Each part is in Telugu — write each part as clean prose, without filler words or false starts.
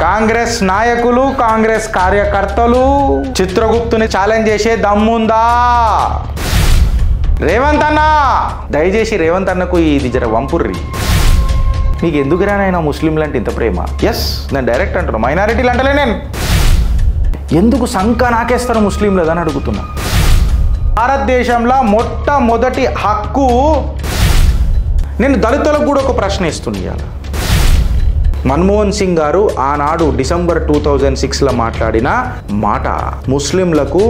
కాంగ్రెస్ నాయకులు కాంగ్రెస్ కార్యకర్తలు చిత్రగుప్తుని ఛాలెంజ్ చేసే దమ్ముందా? రేవంత్ అన్న దయచేసి రేవంత్ అన్నకు ఇది జర వంపుర్రి. మీకు ఎందుకురా నాయన ముస్లింలు అంటే ఇంత ప్రేమ? ఎస్, నేను డైరెక్ట్ అంటున్నా, మైనారిటీలు అంటలే. నేను ఎందుకు సంక నాకేస్తారు ముస్లింలు అని అడుగుతున్నా. భారతదేశంలో మొట్టమొదటి హక్కు, నేను దళితులకు కూడా ఒక ప్రశ్న ఇస్తున్నాను. మన్మోహన్ సింగ్ గారు ఆనాడు డిసెంబర్ 2006లో మాట్లాడిన మాట, ముస్లింలకు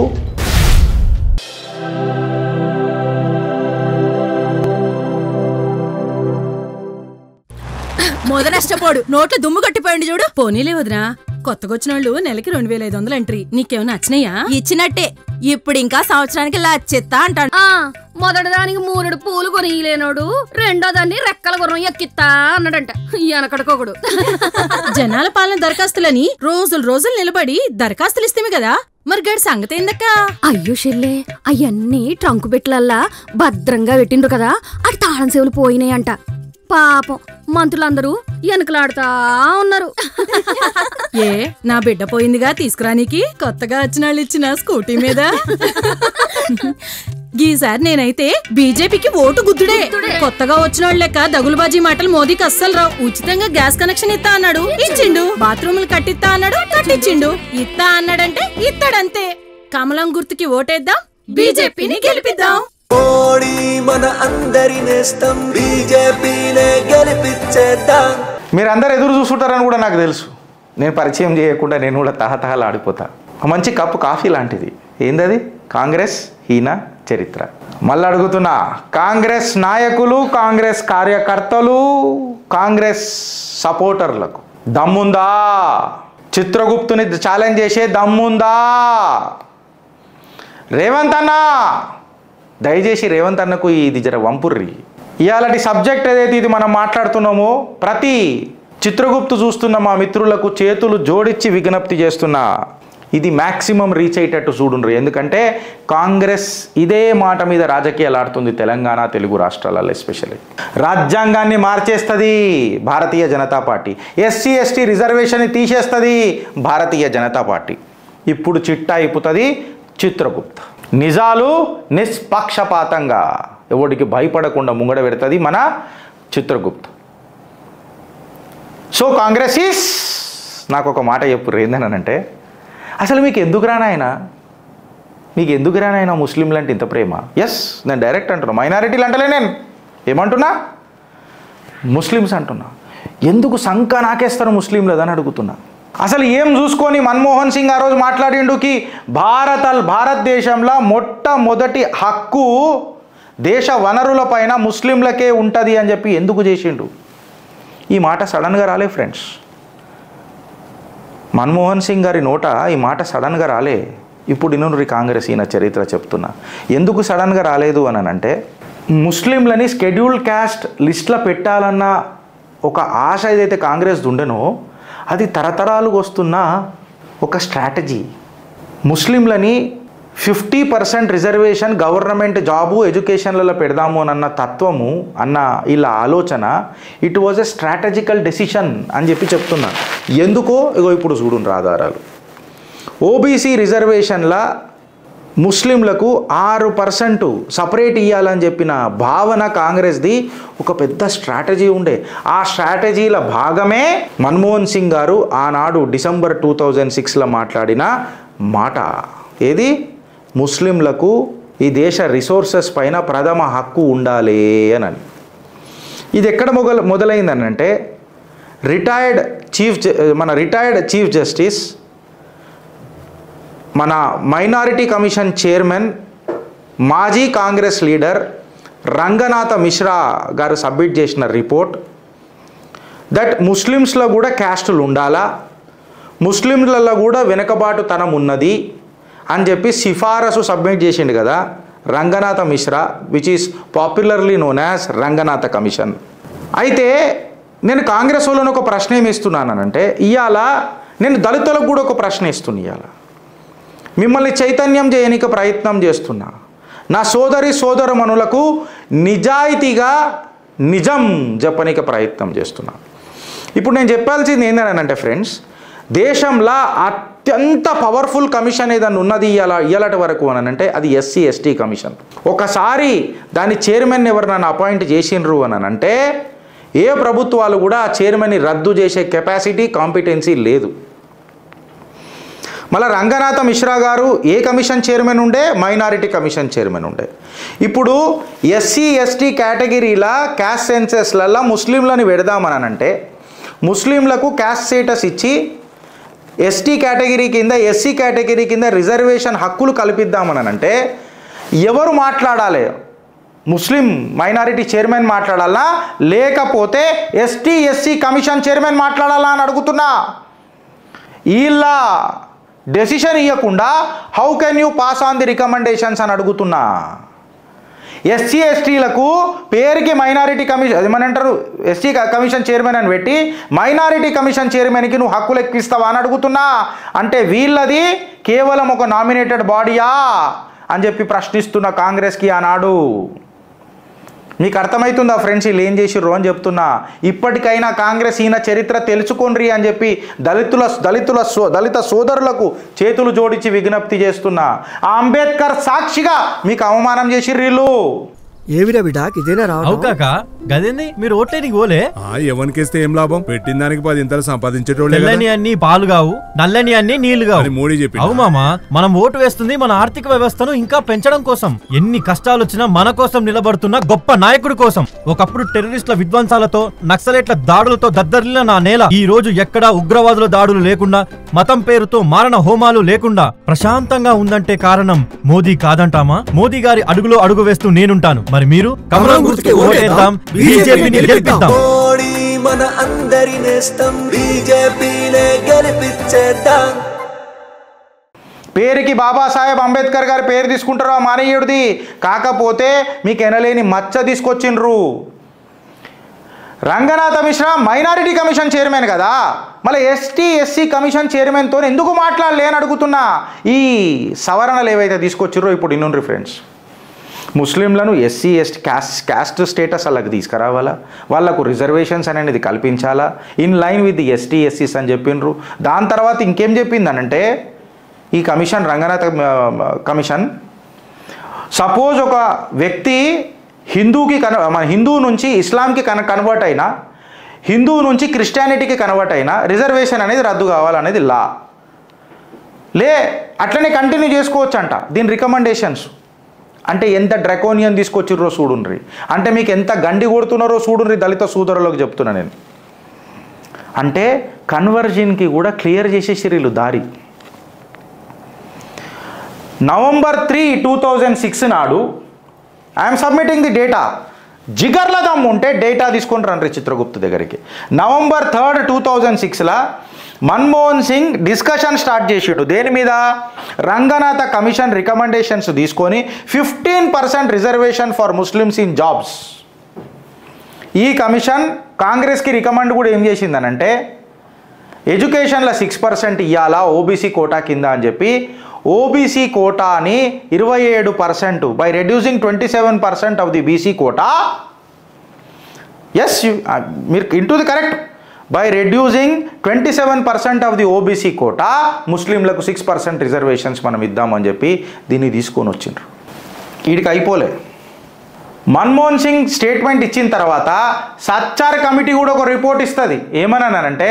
మొద నష్టపోడు, నోట్లో దుమ్ము కట్టిపోయింది చూడు. పోనీలే వదినా, కొత్తగా వచ్చిన వాళ్ళు నెలకి 2500 ఎంట్రీ. నీకేమైనా నచ్చినాయా? ఇచ్చినట్టే. ఇప్పుడు ఇంకా సంవత్సరానికి లచ్చెత్తా అంటాడు. మొదటి దానికి 3 పూలు కొనియలేనోడు రెండో దాన్ని రెక్కల గుర్రం ఎక్కిత్తా అన్నాడంట. వెనకడుకోకుడు. జనాల పాలన దరఖాస్తులని రోజులు నిలబడి దరఖాస్తులు ఇస్తేమే కదా. మరి గడి సంగతి ఏందక్క? అయ్యో షెల్లే, అయ్యన్నీ ట్రంకు పెట్లల్లా భద్రంగా పెట్టిండ్రు కదా, అటు తాళం సేవలు పోయినాయంట. పాపం మంత్రులందరూ వెనకలాడుతా ఉన్నారు. ఏ నా బిడ్డ పోయిందిగా తీసుకురానికి కొత్తగా వచ్చిన వాళ్ళు ఇచ్చిన స్కూటీ మీద. ఈసారి నేనైతే బీజేపీకి ఓటు గుద్దుడే. కొత్తగా వచ్చిన వాళ్ళు లెక్క దగులుబాజీ మాటలు మోదీకి అస్సలు రావు. ఉచితంగా గ్యాస్ కనెక్షన్ ఇస్తా అన్నాడు, ఇచ్చిండు. బాత్రూములు కట్టిస్తా అన్నాడు, కట్టించిండు. ఇస్తా అన్నాడంటే ఇస్తాడంతే. కమలం గుర్తుకి ఓటేద్దాం, బీజేపీని గెలిపిద్దాం. మన అందరి నేస్తం బీజేపీనే గెలిపించేద్దాం. మీరందరూ ఎదురు చూస్తుంటారని కూడా నాకు తెలుసు. నేను పరిచయం చేయకుండా నేను కూడా తహతహలు ఆడిపోతా. మంచి కప్పు కాఫీ లాంటిది. ఏందది? కాంగ్రెస్ హీన చరిత్ర. మళ్ళీ అడుగుతున్నా, కాంగ్రెస్ నాయకులు కాంగ్రెస్ కార్యకర్తలు కాంగ్రెస్ సపోర్టర్లకు దమ్ముందా? చిత్రగుప్తుని ఛాలెంజ్ చేసే దమ్ముందా? రేవంత్ అన్న దయచేసి రేవంత్ అన్నకు ఇది జర వంపుర్రి. ఇవాళటి సబ్జెక్ట్ ఏదైతే ఇది మనం మాట్లాడుతున్నామో, ప్రతి చిత్రగుప్తు చూస్తున్న మా మిత్రులకు చేతులు జోడించి విజ్ఞప్తి చేస్తున్నా, ఇది మ్యాక్సిమం రీచ్ అయ్యేటట్టు చూడుండ్రు. ఎందుకంటే కాంగ్రెస్ ఇదే మాట మీద రాజకీయాలు ఆడుతుంది తెలంగాణ, తెలుగు రాష్ట్రాలలో. ఎస్పెషల్లీ రాజ్యాంగాన్ని మార్చేస్తుంది Bharatiya Janata party. SC ST reservation తీసేస్తుంది భారతీయ జనతా పార్టీ. ఇప్పుడు చిట్టా ఇప్పుతుంది చిత్రగుప్త. నిజాలు నిష్పక్షపాతంగా ఎవడికి భయపడకుండా ముంగడ పెడుతుంది మన చిత్రగుప్త. సో కాంగ్రెస్ ఈస్, నాకు ఒక మాట చెప్పు ఏందనంటే, అసలు మీకు ఎందుకు రానాయన, మీకు ఎందుకు రానాయన ముస్లింలు అంటే ఇంత ప్రేమ? ఎస్, నేను డైరెక్ట్ అంటున్నా, మైనారిటీలు అంటలే. నేను ఏమంటున్నా, ముస్లిమ్స్ అంటున్నా. ఎందుకు సంక నాకేస్తారు ముస్లింలు అని అడుగుతున్నా. అసలు ఏం చూసుకొని మన్మోహన్ సింగ్ ఆ రోజు మాట్లాడిండుకి భారతదేశంలో మొట్టమొదటి హక్కు దేశ వనరుల పైన ముస్లింలకే ఉంటుంది అని చెప్పి ఎందుకు చేసిండు? ఈ మాట సడన్గా రాలే ఫ్రెండ్స్. మన్మోహన్ సింగ్ గారి నోట ఈ మాట సడన్గా రాలే. ఇప్పుడు ఇనుర్రి కాంగ్రెస్ ఈయన చరిత్ర చెప్తున్నా. ఎందుకు సడన్గా రాలేదు అని అంటే, ముస్లింలని షెడ్యూల్డ్ క్యాస్ట్ లిస్ట్లో పెట్టాలన్న ఒక ఆశ ఏదైతే కాంగ్రెస్ ఉండెనో, అది తరతరాలుగా వస్తున్న ఒక స్ట్రాటజీ. ముస్లింలని 50% రిజర్వేషన్ గవర్నమెంట్ జాబు ఎడ్యుకేషన్లలో పెడదాము అన్న తత్వము, అన్న ఇలా ఆలోచన, it was a strategical decision అని చెప్పి చెప్తున్నా. ఎందుకో ఇగో ఇప్పుడు చూడండి ఆధారాలు. ఓబీసీ రిజర్వేషన్ల ముస్లింలకు 6% సపరేట్ ఇవ్వాలని చెప్పిన భావన కాంగ్రెస్ది ఒక పెద్ద స్ట్రాటజీ ఉండే. ఆ స్ట్రాటజీల భాగమే మన్మోహన్ సింగ్ గారు ఆనాడు డిసెంబర్ 2006లో మాట్లాడిన మాట. ఏది? ముస్లింలకు ఈ దేశ రిసోర్సెస్ పైన ప్రథమ హక్కు ఉండాలి అని. ఇది ఎక్కడ మొదలైందని అంటే, రిటైర్డ్ చీఫ్ జస్టిస్, మన మైనారిటీ కమిషన్ చైర్మన్, మాజీ కాంగ్రెస్ లీడర్ రంగనాథ మిశ్రా గారు సబ్మిట్ చేసిన రిపోర్ట్ దట్ ముస్లిమ్స్లో కూడా క్యాస్టులు ఉండాలా, ముస్లింలలో కూడా వెనుకబాటుతనం ఉన్నది అని చెప్పి సిఫారసు సబ్మిట్ చేసిండు కదా Ranganatha Mishra, which is popularly known as Ranganatha commission. అయితే నేను కాంగ్రెస్ వాళ్ళని ఒక ప్రశ్న ఏమి ఇస్తున్నానంటే, ఇవాళ నేను దళితులకు కూడా ఒక ప్రశ్న ఇస్తున్నా. ఇవాళ మిమ్మల్ని చైతన్యం చేయడానికి ప్రయత్నం చేస్తున్నా. నా సోదరమణులకు నిజాయితీగా నిజం చెప్పడానికి ప్రయత్నం చేస్తున్నా. ఇప్పుడు నేను చెప్పాల్సింది ఏంటంటే ఫ్రెండ్స్, దేశంలో అత్యంత పవర్ఫుల్ కమిషన్ ఏదన్నా ఉన్నది ఇయ్యాలటి వరకు అని అంటే అది ఎస్సీ ఎస్టీ కమిషన్. ఒకసారి దాని చైర్మన్ ఎవరినైనా అపాయింట్ చేసిండ్రు అని అంటే ఏ ప్రభుత్వాలు కూడా ఆ చైర్మన్ని రద్దు చేసే కెపాసిటీ కాంపిటెన్సీ లేదు. మళ్ళీ రంగనాథ మిశ్రా గారు ఏ కమిషన్ చైర్మన్ ఉండే? మైనారిటీ కమిషన్ చైర్మన్ ఉండే. ఇప్పుడు ఎస్సీ ఎస్టీ కేటగిరీల క్యాస్ట్ సెన్సెస్లలో ముస్లింలను పెడదామని అంటే ముస్లింలకు క్యాస్ట్ స్టేటస్ ఇచ్చి ఎస్టీ కేటగిరీ కింద ఎస్సీ కేటగిరీ కింద రిజర్వేషన్ హక్కులు కల్పిద్దామని అంటే ఎవరు మాట్లాడాలి? ముస్లిం మైనారిటీ చైర్మన్ మాట్లాడాలా లేకపోతే ఎస్టీ ఎస్సీ కమిషన్ చైర్మన్ మాట్లాడాలా అని అడుగుతున్నా. వీళ్ళ డెసిషన్ ఇవ్వకుండా how can you pass on the recommendations అని అడుగుతున్నా. ఎస్సీ ఎస్టీలకు పేరుకి మైనారిటీ కమిషన్ ఏమనంటారు ఎస్టీ కమిషన్ చైర్మన్ అని పెట్టి మైనారిటీ కమిషన్ చైర్మన్కి నువ్వు హక్కులు ఎక్కిస్తావా అని అడుగుతున్నా. అంటే వీళ్ళది కేవలం ఒక నామినేటెడ్ బాడీయా అని చెప్పి ప్రశ్నిస్తున్న కాంగ్రెస్కి ఆనాడు. మీకు అర్థమవుతుందా ఫ్రెండ్స్ వీళ్ళు ఏం చేసిర్రు అని చెప్తున్నా. ఇప్పటికైనా కాంగ్రెస్ ఈయన చరిత్ర తెలుసుకోండి అని చెప్పి దళిత సోదరులకు చేతులు జోడించి విజ్ఞప్తి చేస్తున్నా. ఆ అంబేద్కర్ సాక్షిగా మీకు అవమానం చేసిర్రు వీళ్ళు. ఏవిరా బిడాక్ ఇదేనా రావు కాక గదేంది మీరు ఓట్లేనికి పోలే ఎవరికేస్తే ఏం లాభం? పెట్టిన దానికి 10 ఇంతలు సంపాదించేటోళ్ళే. తెల్లని అన్ని పాలు కావు, నల్లని అన్ని నీళ్లు కావు. మోడీ చెప్పి అవు మామా, మనం ఓటు వేస్తుంది మన ఆర్థిక వ్యవస్థను ఇంకా పెంచడం కోసం. ఎన్ని కష్టాలు వచ్చినా మన కోసం నిలబడుతున్న గొప్ప నాయకుడి కోసం. ఒకప్పుడు టెర్రరిస్టుల విధ్వంసాలతో నక్సలైట్ల దాడులతో దద్దరిల్లిన నా నేల ఈ రోజు ఎక్కడా ఉగ్రవాదుల దాడులు లేకుండా, మతం పేరుతో మారణ హోమాలు లేకుండా ప్రశాంతంగా ఉందంటే కారణం మోదీ కాదంటామా? మోదీ గారి అడుగులో అడుగు వేస్తూ నేనుంటాను. మరి మీరు కమలం గుర్తుకి ఓటేద్దాం, బీజేపీని గెలిపిద్దాం. మోడీ మన అందరి నేస్తం, బీజేపీనే గెలిపించేద్దాం. పేరుకి బాబాసాహెబ్ అంబేద్కర్ గారి పేరు తీసుకుంటారు ఆ మానయ్యుడిది. కాకపోతే మీకు ఎనలేని మచ్చ తీసుకొచ్చిండ్రు. Ranganatha Mishra minority commission chairman కదా, మళ్ళీ ఎస్టీ ఎస్సీ కమిషన్ చైర్మన్తో ఎందుకు మాట్లాడలేని అడుగుతున్నా. ఈ సవరణలు ఏవైతే తీసుకొచ్చిర్రో ఇప్పుడు ఇన్నుండ్రి ఫ్రెండ్స్. ముస్లింలను ఎస్సీ ఎస్టీ క్యాస్ట్ స్టేటస్ అలాగ తీసుకురావాలా, వాళ్లకు రిజర్వేషన్స్ అనేది కల్పించాలా, in line with the ST ఎస్సీస్ అని చెప్పిండ్రు. దాని తర్వాత ఇంకేం చెప్పిందనంటే ఈ కమిషన్ రంగనాథ కమిషన్ సపోజ్ ఒక వ్యక్తి హిందూ నుంచి ఇస్లాంకి కన్వర్ట్ అయినా, హిందూ నుంచి క్రిస్టియానిటీకి కన్వర్ట్ అయినా రిజర్వేషన్ అనేది రద్దు కావాలనేది లా. అట్లనే కంటిన్యూ చేసుకోవచ్చు అంట. దీని రికమెండేషన్స్ అంటే ఎంత డ్రాకోనియన్ తీసుకొచ్చిర్రో చూడుండ్రి. అంటే మీకు ఎంత గండి కొడుతున్నారో చూడుండ్రి దళిత సోదరులకు చెప్తున్నా నేను. అంటే కన్వర్జన్కి కూడా క్లియర్ చేసేసిర్రు వీళ్ళు దారి. November 3, 2006 నాడు ఐఎమ్ సబ్మిటింగ్ ది డేటా. జిగర్ల దమ్ము ఉంటే డేటా తీసుకొని రండి చిత్రగుప్త దగ్గరికి. November 3, 2006 Manmohan Singh discussion start చేసాడు. దేని మీద? రంగనాథ కమిషన్ రికమెండేషన్స్ తీసుకొని 15% reservation for Muslims in jobs. ఈ కమిషన్ కాంగ్రెస్కి రికమెండ్ కూడా ఏం చేసిందనంటే ఎడ్యుకేషన్లో 6% ఇవ్వాలా ఓబీసీ కోటా కింద అని చెప్పి ఓబీసీ కోటాని 27% by reducing 27% of the BC quota. Yes మీరు into the correct. By reducing 27% of the OBC quota ముస్లింలకు 6% రిజర్వేషన్స్ మనం ఇద్దామని చెప్పి దీన్ని తీసుకొని వచ్చిండ్రు. వీడికి అయిపోలే. మన్మోహన్ సింగ్ స్టేట్మెంట్ ఇచ్చిన తర్వాత సచ్చార్ కమిటీ కూడా ఒక రిపోర్ట్ ఇస్తుంది. ఏమన్నానంటే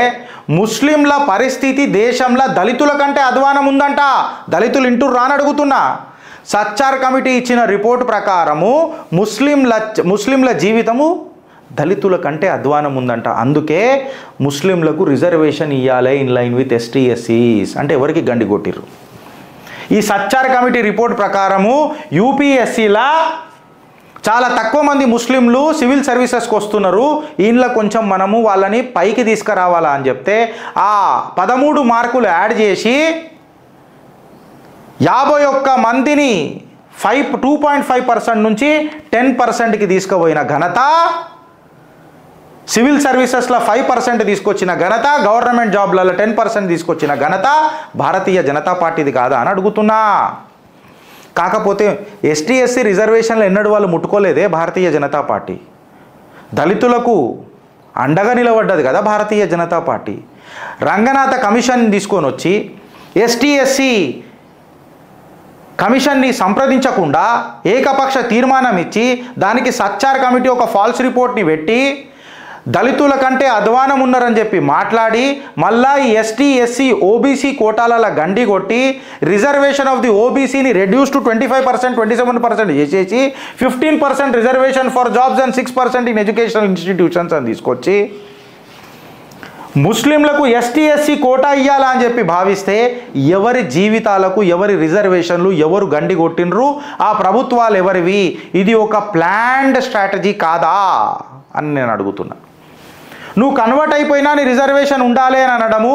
ముస్లింల పరిస్థితి దేశంలో దళితుల కంటే అధ్వానం ఉందంట. దళితులు ఇంటూ రానడుగుతున్నా. సచ్చార్ కమిటీ ఇచ్చిన రిపోర్ట్ ప్రకారము ముస్లింల జీవితము దళితుల కంటే అధ్వానం ఉందంట. అందుకే ముస్లింలకు రిజర్వేషన్ ఇవ్వాలి ఇన్ లైన్ విత్ ఎస్టీ ఎస్సీస్ అంటే ఎవరికి గండి కొట్టిర్రు. ఈ సచ్చార్ కమిటీ రిపోర్ట్ ప్రకారము యూపీఎస్సీలా చాలా తక్కువ మంది ముస్లింలు సివిల్ సర్వీసెస్కి వస్తున్నారు. ఈయనలో కొంచెం మనము వాళ్ళని పైకి తీసుకురావాలా అని చెప్తే ఆ 13 మార్కులు యాడ్ చేసి 51 మందిని 2.5% నుంచి 10%కి తీసుకుపోయిన ఘనత, సివిల్ సర్వీసెస్లో 5% తీసుకొచ్చిన ఘనత, గవర్నమెంట్ జాబ్లలో 10% తీసుకొచ్చిన ఘనత భారతీయ జనతా పార్టీది కాదా అని అడుగుతున్నా. కాకపోతే ఎస్టీ ఎస్సీ రిజర్వేషన్లు ఎన్నడూ వాళ్ళు ముట్టుకోలేదే భారతీయ జనతా పార్టీ. దళితులకు అండగా నిలబడ్డది కదా భారతీయ జనతా పార్టీ. రంగనాథ కమిషన్ తీసుకొని వచ్చి ఎస్టీ ఎస్సీ కమిషన్ని సంప్రదించకుండా ఏకపక్ష తీర్మానం ఇచ్చి దానికి సచ్చార్ కమిటీ ఒక ఫాల్స్ రిపోర్ట్ని పెట్టి దళితుల కంటే అధ్వానం ఉన్నారని చెప్పి మాట్లాడి మళ్ళా ఈ ఎస్టీ ఎస్సీ ఓబీసీ కోటాల గండి కొట్టి రిజర్వేషన్ ఆఫ్ ది ఓబీసీని రెడ్యూస్ టు 25%, 27% చేసేసి 15% reservation for jobs and 6% in educational institutions అని తీసుకొచ్చి ముస్లింలకు ఎస్టీ ఎస్సీ కోటా ఇవ్వాలా అని చెప్పి భావిస్తే ఎవరి జీవితాలకు ఎవరి రిజర్వేషన్లు ఎవరు గండి కొట్టినరు, ఆ ప్రభుత్వాలు ఎవరివి? ఇది ఒక ప్లాన్డ్ స్ట్రాటజీ కాదా అని నేను అడుగుతున్నా. నువ్వు కన్వర్ట్ అయిపోయినా నీ రిజర్వేషన్ ఉండాలి అని అనడము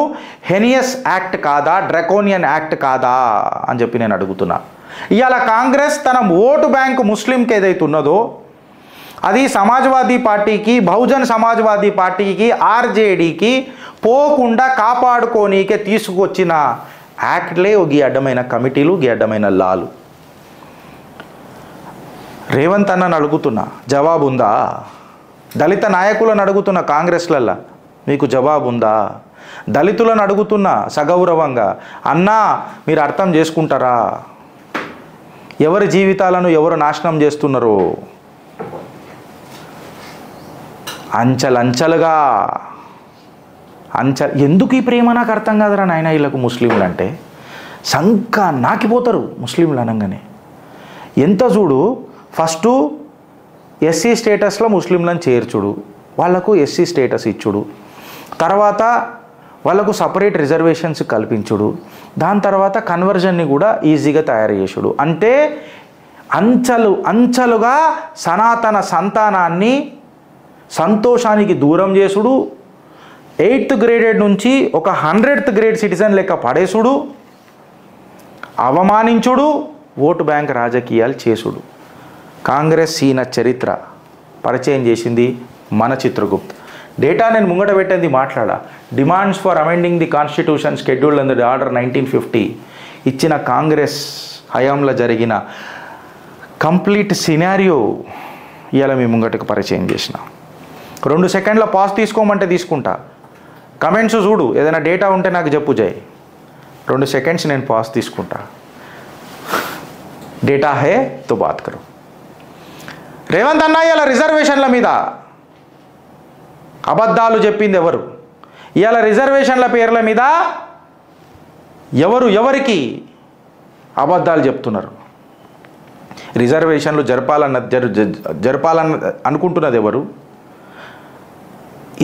హెనియస్ యాక్ట్ కాదా, డ్రాకోనియన్ యాక్ట్ కాదా అని చెప్పి నేను అడుగుతున్నా. ఇవాళ కాంగ్రెస్ తన ఓటు బ్యాంకు ముస్లింకి ఏదైతే ఉన్నదో అది సమాజ్వాదీ పార్టీకి, బహుజన్ సమాజ్వాదీ పార్టీకి, ఆర్జేడీకి పోకుండా కాపాడుకోనీకే తీసుకొచ్చిన యాక్ట్లే ఈ అడ్డమైన కమిటీలు, ఈ అడ్డమైన లాలు. రేవంత్ అన్నను అడుగుతున్నా, జవాబు ఉందా? దళిత నాయకులను అడుగుతున్న కాంగ్రెస్లల్లా మీకు జవాబు ఉందా? దళితులను అడుగుతున్నా సగౌరవంగా, అన్నా మీరు అర్థం చేసుకుంటారా ఎవరి జీవితాలను ఎవరు నాశనం చేస్తున్నారో? అంచెలంచెలుగా ఎందుకు ఈ ప్రేమ నాకు అర్థం కాదురా నాయన. వీళ్ళకు ముస్లింలు అంటే సంక నాకిపోతారు ముస్లింలు అనగానే. ఎంత చూడు, ఫస్టు ఎస్సీ స్టేటస్లో ముస్లింలను చేర్చుడు, వాళ్లకు ఎస్సీ స్టేటస్ ఇచ్చుడు, తర్వాత వాళ్ళకు సపరేట్ రిజర్వేషన్స్ కల్పించుడు, దాని తర్వాత కన్వర్జన్ని కూడా ఈజీగా తయారు చేసుడు. అంటే అంచెలుగా సనాతన సంతానాన్ని సంతోషానికి దూరం చేసుడు, 8th గ్రేడెడ్ నుంచి ఒక 100th గ్రేడ్ సిటిజన్ లెక్క పడేసుడు, అవమానించుడు, ఓటు బ్యాంక్ రాజకీయాలు చేసుడు. కాంగ్రెస్ ఈయన చరిత్ర పరిచయం చేసింది మన చిత్రగుప్త్. డేటా నేను ముంగట పెట్టింది మాట్లాడా. Demands for amending the constitution scheduled and the order 1950 ఇచ్చిన కాంగ్రెస్ హయాంలో జరిగిన కంప్లీట్ సినారియో ఇవాళ మీ ముంగటకు పరిచయం చేసిన. 2 సెకండ్ల పాస్ తీసుకోమంటే తీసుకుంటా. కమెంట్స్ చూడు, ఏదైనా డేటా ఉంటే నాకు చెప్పు జై. 2 సెకండ్స్ నేను పాస్ తీసుకుంటా. డేటా హే తో బాత్ కరో. రేవంత్ అన్న ఇవాళ రిజర్వేషన్ల మీద అబద్ధాలు చెప్పింది ఎవరు? ఇవాళ రిజర్వేషన్ల పేర్ల మీద ఎవరికి అబద్ధాలు చెప్తున్నారు? రిజర్వేషన్లు జరపాలన్న అనుకుంటున్నది ఎవరు?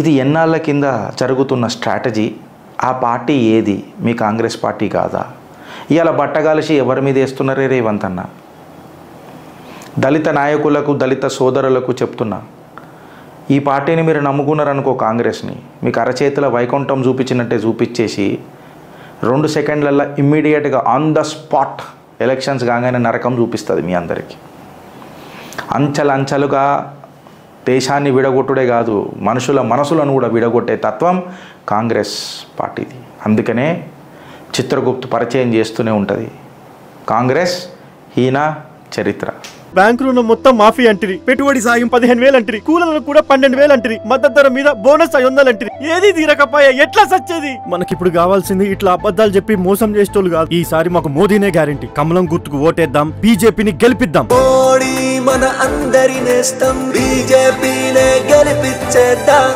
ఇది ఎన్నాళ్ళ కింద జరుగుతున్న స్ట్రాటజీ. ఆ పార్టీ ఏది? మీ కాంగ్రెస్ పార్టీ కాదా? ఇవాళ బట్టగాలిసి ఎవరి మీద వేస్తున్నారే రేవంత్ అన్న? దళిత నాయకులకు, దళిత సోదరులకు చెప్తున్నా, ఈ పార్టీని మీరు నమ్ముకున్నారనుకో కాంగ్రెస్ని, మీకు అరచేతుల వైకుంఠం చూపించినట్టే చూపించేసి 2 సెకండ్లలో ఇమ్మీడియట్గా ఆన్ ద స్పాట్ ఎలక్షన్స్ కాగానే నరకం చూపిస్తుంది మీ అందరికీ. అంచెలంచెలుగా దేశాన్ని విడగొట్టుడే కాదు, మనుషుల మనసులను కూడా విడగొట్టే తత్వం కాంగ్రెస్ పార్టీది. అందుకనే చిత్రగుప్తు పరిచయం చేస్తూనే ఉంటుంది కాంగ్రెస్ హీన చరిత్ర. బ్యాంకు రుణం మొత్తం మాఫీ అంటిరి, పెట్టుబడి సాయం 15,000 అంటిరి, కూలీలకు కూడా 12,000 అంటిరి, మద్దతు ధర మీద బోనస్ 500 అంటిరి. ఏది తీరకపోయా ఎట్లా సచ్చేది? మనకిప్పుడు కావాల్సింది ఇట్లా అబద్ధాలు చెప్పి మోసం చేసేటోళ్ళు కాదు. ఈసారి మాకు మోదీనే గ్యారెంటీ. కమలం గుర్తుకు ఓటేద్దాం, బీజేపీని గెలిపిద్దాం. మోడీ మన అందరి నేస్తం, బీజేపీనే గెలిపించేద్దాం.